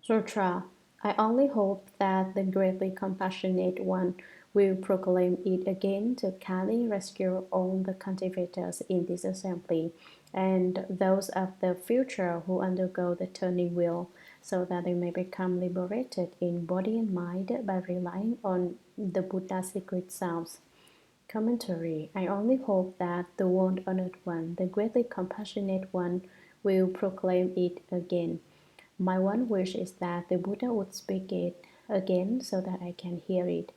Sutra. I only hope that the greatly compassionate one will proclaim it again to kindly rescue all the cultivators in this assembly and those of the future who undergo the turning wheel, so that they may become liberated in body and mind by relying on the Buddha's secret selves. Commentary. I only hope that the world-honored one, the greatly compassionate one, will proclaim it again. My one wish is that the Buddha would speak it again so that I can hear it,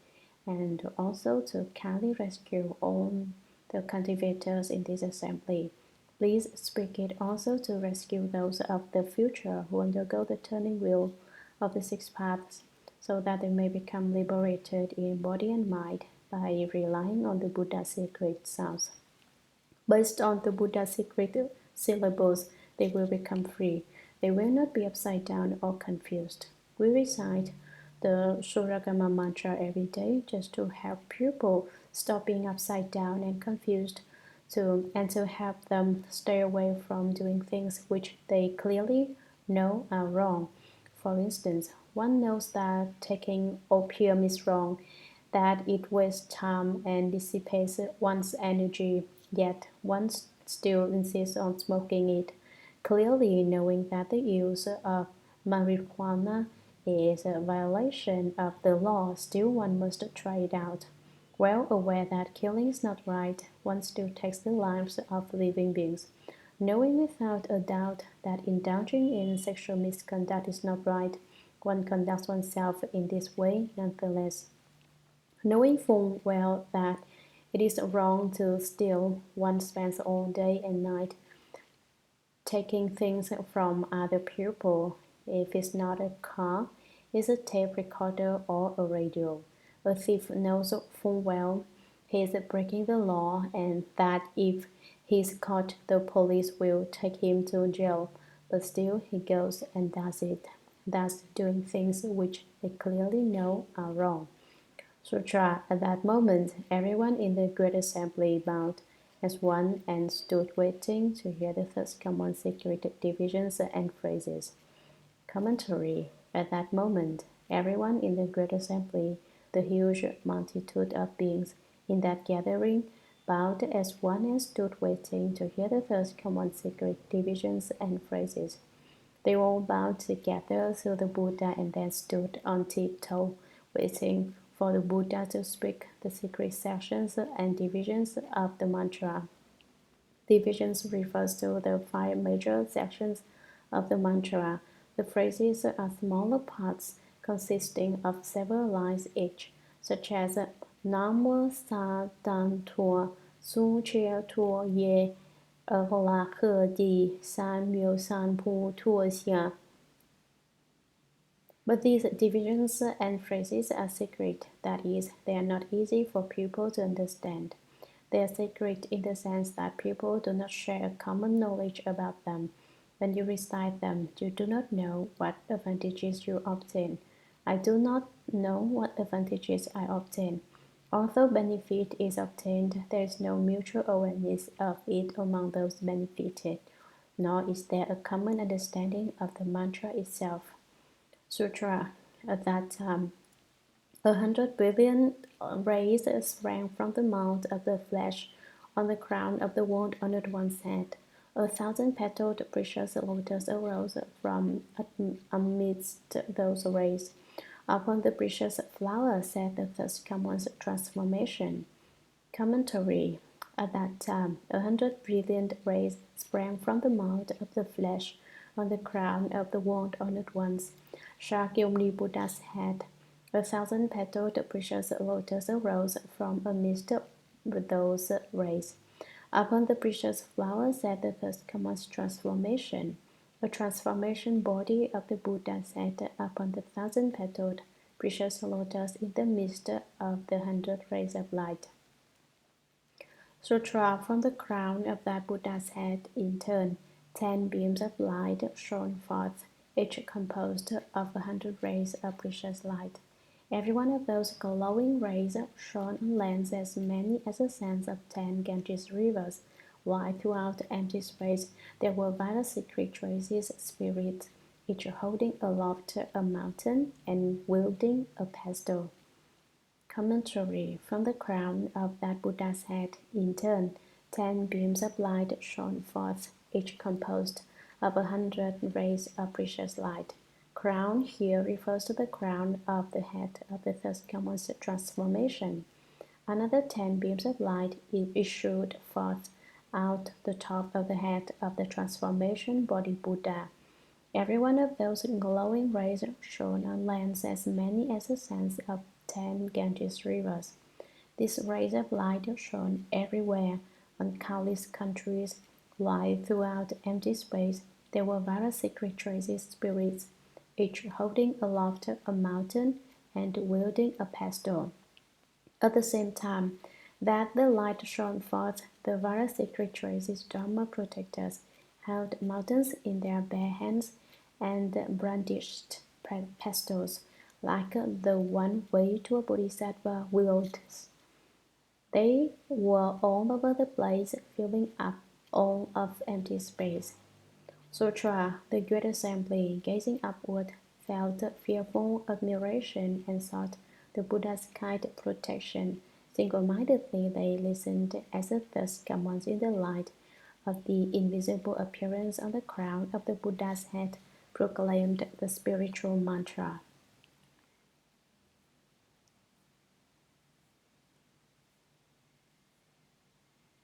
and also to kindly rescue all the cultivators in this assembly. Please speak it also to rescue those of the future who undergo the turning wheel of the six paths, so that they may become liberated in body and mind by relying on the Buddha's secret sounds. Based on the Buddha's secret syllables, they will become free. They will not be upside down or confused. We recite the Shurangama mantra every day just to help people stop being upside down and confused, and to help them stay away from doing things which they clearly know are wrong. For instance, one knows that taking opium is wrong, that it wastes time and dissipates one's energy, yet one still insists on smoking it, clearly knowing that the use of marijuana is a violation of the law. Still one must try it out. Well aware that killing is not right, one still takes the lives of living beings. Knowing without a doubt that indulging in sexual misconduct is not right, one conducts oneself in this way nonetheless. Knowing full well that it is wrong to steal, one spends all day and night taking things from other people. If it's not a car, it's a tape recorder or a radio. A thief knows full well he is breaking the law and that if he's caught, the police will take him to jail, but still he goes and does it, thus doing things which they clearly know are wrong. Sutra. At that moment, everyone in the great assembly bowed as one and stood waiting to hear the third common secret divisions and phrases. Commentary. At that moment, everyone in the great assembly, the huge multitude of beings in that gathering, bowed as one and stood waiting to hear the third common secret divisions and phrases. They all bowed together to the Buddha and then stood on tiptoe, waiting for the Buddha to speak the secret sections and divisions of the mantra. Divisions refers to the 5 major sections of the mantra. The phrases are smaller parts consisting of several lines each, such as Namo Sa Dan Tuo Su Chia Tuo Ye La He Di San Miu San Pu Tuo Xia. But these divisions and phrases are secret, that is, they are not easy for people to understand. They are secret in the sense that people do not share a common knowledge about them. When you recite them, you do not know what advantages you obtain. I do not know what advantages I obtain. Although benefit is obtained, there is no mutual awareness of it among those benefited, nor is there a common understanding of the mantra itself. Sutra. At that time, 100 billion rays sprang from the mouth of the flesh on the crown of the world-honored one's head. 1,000-petaled precious lotus arose from amidst those rays. Upon the precious flower sat the third common transformation. Commentary. At that time, 100 brilliant rays sprang from the mouth of the flesh on the crown of the world-honored one's Shakyamuni Buddha's head. 1,000-petaled precious lotus arose from amidst those rays. Upon the precious flower sat the third common transformation. A transformation body of the Buddha sat upon the 1,000-petaled precious lotus in the midst of the 100 rays of light. Sutra. From the crown of that Buddha's head, in turn, 10 beams of light shone forth, each composed of 100 rays of precious light. Every one of those glowing rays shone on lands as many as the sands of 10 Ganges rivers, while throughout empty space there were various secret traces, spirits, each holding aloft a mountain and wielding a pestle. Commentary. From the crown of that Buddha's head, in turn, 10 beams of light shone forth, each composed of 100 rays of precious light. Crown here refers to the crown of the head of the third commons transformation. Another 10 beams of light issued forth out the top of the head of the transformation body Buddha. Every one of those glowing rays shone on lands as many as the sands of 10 Ganges rivers. These rays of light shone everywhere on countless countries, while throughout empty space there were various secret traces spirits, each holding aloft a mountain and wielding a pestle. At the same time that the light shone forth, the various secret traces Dharma protectors held mountains in their bare hands and brandished pestles like the one way to a bodhisattva wields. They were all over the place, filling up all of empty space. Sutra, the great assembly, gazing upward, felt fearful admiration and sought the Buddha's kind protection. Single-mindedly they listened as the thirst comes in the light of the invisible appearance on the crown of the Buddha's head, proclaimed the spiritual mantra.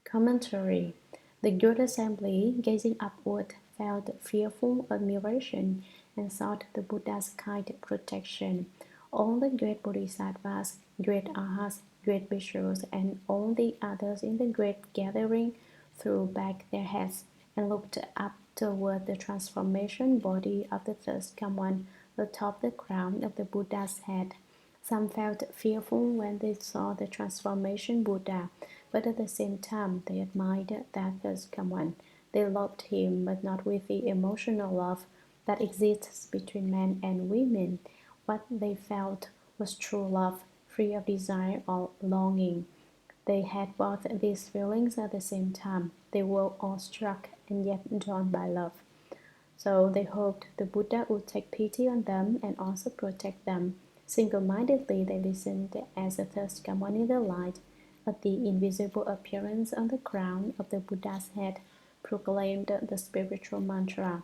Commentary. The good assembly, gazing upward, felt fearful admiration and sought the Buddha's kind protection. All the great bodhisattvas, great arhats, great bhikshus, and all the others in the great gathering threw back their heads and looked up toward the transformation body of the third come one atop the crown of the Buddha's head. Some felt fearful when they saw the transformation Buddha, but at the same time they admired that third come one. They loved him, but not with the emotional love that exists between men and women. What they felt was true love, free of desire or longing. They had both these feelings at the same time. They were awestruck and yet drawn by love. So they hoped the Buddha would take pity on them and also protect them. Single-mindedly they listened as the third came on in the light of the invisible appearance on the crown of the Buddha's head, proclaimed the spiritual mantra.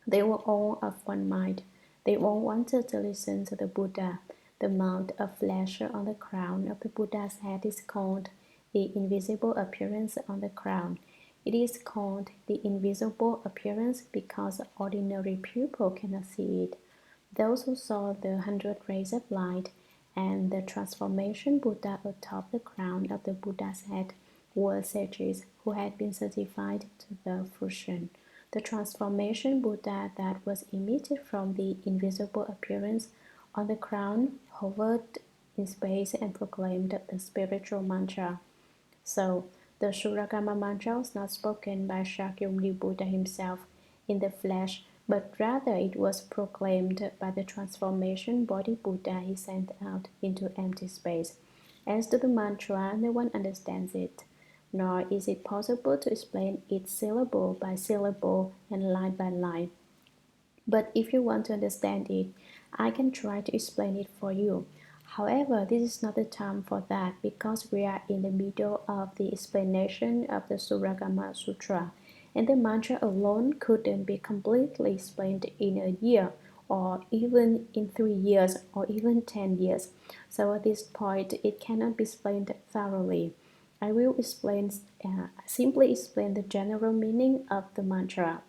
They were all of one mind. They all wanted to listen to the Buddha. The mount of flesh on the crown of the Buddha's head is called the invisible appearance on the crown. It is called the invisible appearance because ordinary people cannot see it. Those who saw the 100 rays of light and the transformation Buddha atop the crown of the Buddha's head were sages who had been certified to the fruition. The transformation Buddha that was emitted from the invisible appearance on the crown hovered in space and proclaimed the spiritual mantra. So, the Shurangama mantra was not spoken by Shakyamuni Buddha himself in the flesh, but rather it was proclaimed by the transformation body Buddha he sent out into empty space. As to the mantra, no one understands it, nor is it possible to explain it syllable by syllable and line by line. But if you want to understand it, I can try to explain it for you. However, this is not the time for that because we are in the middle of the explanation of the Shurangama Sutra, and the mantra alone couldn't be completely explained in a year, or even in 3 years, or even 10 years. So at this point, it cannot be explained thoroughly. I will simply explain the general meaning of the mantra.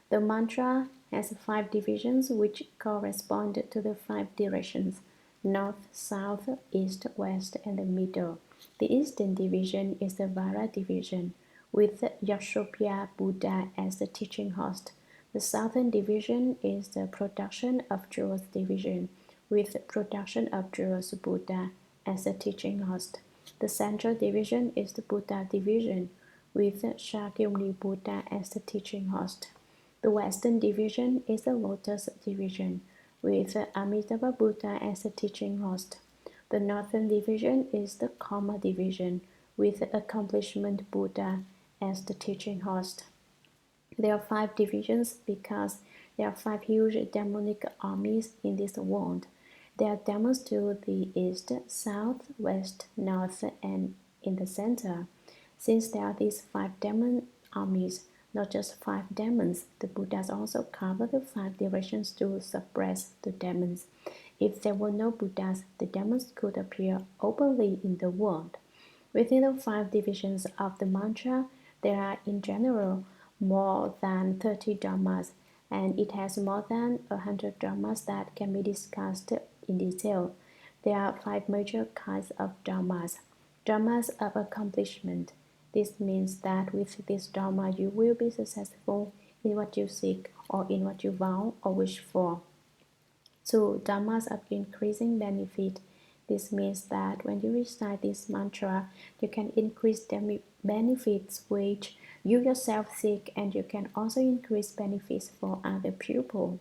The mantra has 5 divisions which correspond to the 5 directions: north, south, east, west, and the middle. The eastern division is the Vara division, with Yashobhya Buddha as the teaching host. The southern division is the production of jewels division, with production of jewels Buddha as the teaching host. The central division is the Buddha division, with Shakyamuni Buddha as the teaching host. The western division is the lotus division, with Amitabha Buddha as the teaching host. The northern division is the karma division, with accomplishment Buddha as the teaching host. There are 5 divisions because There are 5 huge demonic armies in this world. There are demons to the east, south, west, north, and in the center. Since there are these 5 demon armies, not just 5 demons, the Buddhas also cover the 5 directions to suppress the demons. If there were no Buddhas, the demons could appear openly in the world. Within the 5 divisions of the mantra, there are in general more than 30 dharmas, and it has more than 100 dharmas that can be discussed in detail. There are 5 major kinds of dharmas. Dharmas of accomplishment. This means that with this dharma you will be successful in what you seek or in what you vow or wish for. 2. Dharmas of increasing benefit. This means that when you recite this mantra, you can increase benefits which you yourself seek, and you can also increase benefits for other people.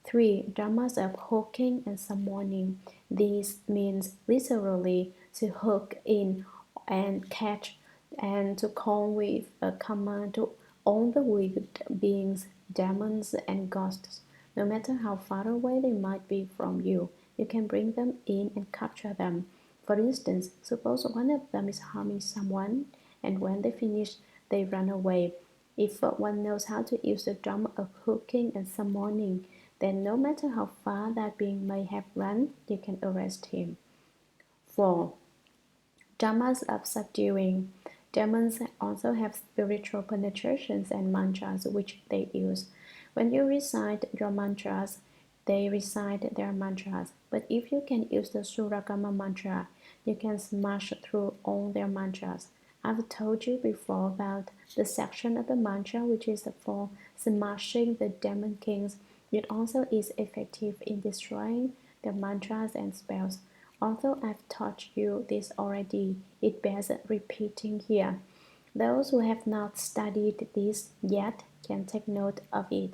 3. Dharmas of hooking and summoning. This means literally to hook in and catch, and to call with a command to all the wicked beings, demons, and ghosts. No matter how far away they might be from you, you can bring them in and capture them. For instance, suppose one of them is harming someone, and when they finish, they run away. If one knows how to use the dharma of hooking and summoning, then no matter how far that being may have run, you can arrest him. 4. Dharmas of subduing. Demons also have spiritual penetrations and mantras which they use. When you recite your mantras, they recite their mantras. But if you can use the Shurangama mantra, you can smash through all their mantras. I've told you before about the section of the mantra which is for smashing the demon kings. It also is effective in destroying their mantras and spells. Although I've taught you this already, it bears repeating here. Those who have not studied this yet can take note of it.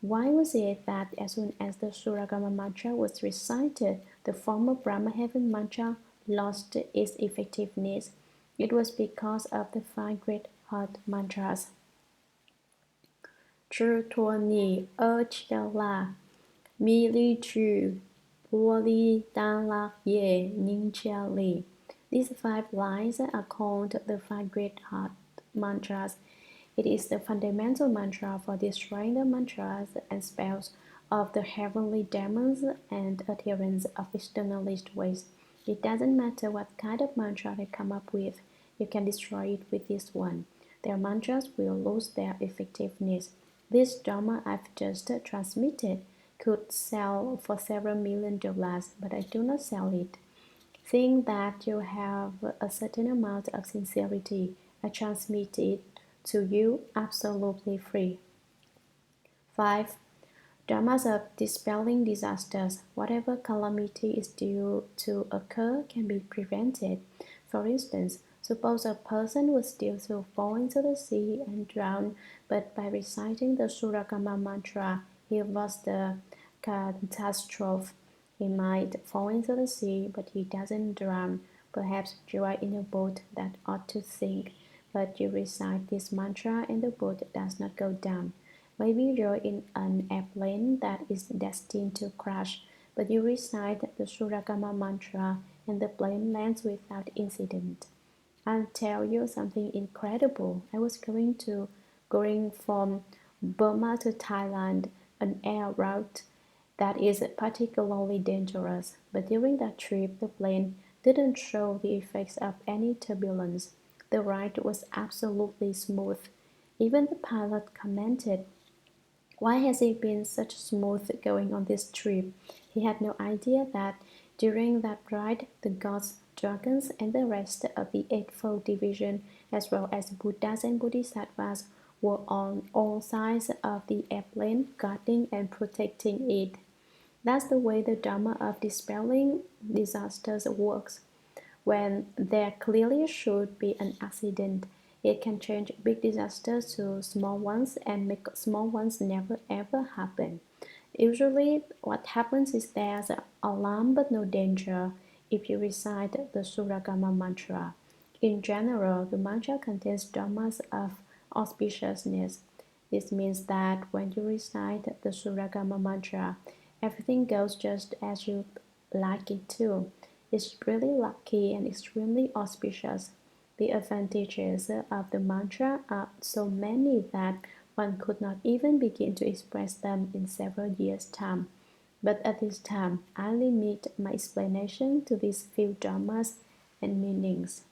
Why was it that as soon as the Shurangama mantra was recited, the former Brahma Heaven mantra lost its effectiveness? It was because of the 5 great heart mantras. Chư thua ni ơ chia la, mi li chu, bo li dan la ye ning chia li. These 5 lines are called the 5 great heart mantras. It is the fundamental mantra for destroying the mantras and spells of the heavenly demons and adherents of externalist ways. It doesn't matter what kind of mantra they come up with, you can destroy it with this one. Their mantras will lose their effectiveness. This Dharma I've just transmitted could sell for several $1,000,000, but I do not sell it. Think that you have a certain amount of sincerity. I transmit it to you absolutely free. 5. Dharmas of dispelling disasters. Whatever calamity is due to occur can be prevented. For instance, suppose a person was due to fall into the sea and drown, but by reciting the Shurangama mantra, he avoids the catastrophe. He might fall into the sea, but he doesn't drown. Perhaps you are in a boat that ought to sink, but you recite this mantra and the boat does not go down. Maybe you're in an airplane that is destined to crash, but you recite the Shurangama mantra and the plane lands without incident. I'll tell you something incredible. I was going from Burma to Thailand, an air route that is particularly dangerous, but during that trip the plane didn't show the effects of any turbulence. The ride was absolutely smooth. Even the pilot commented, "Why has it been such smooth going on this trip?" He had no idea that during that ride the gods, dragons, and the rest of the Eightfold Division, as well as Buddhas and Bodhisattvas, were on all sides of the airplane, guarding and protecting it. That's the way the Dharma of dispelling disasters works. When there clearly should be an accident, it can change big disasters to small ones and make small ones never ever happen. Usually, what happens is there's an alarm but no danger if you recite the Shurangama mantra. In general, the mantra contains dharmas of auspiciousness. This means that when you recite the Shurangama mantra, everything goes just as you like it to. It's really lucky and extremely auspicious. The advantages of the mantra are so many that one could not even begin to express them in several years' time. But at this time, I limit my explanation to these few dharmas and meanings.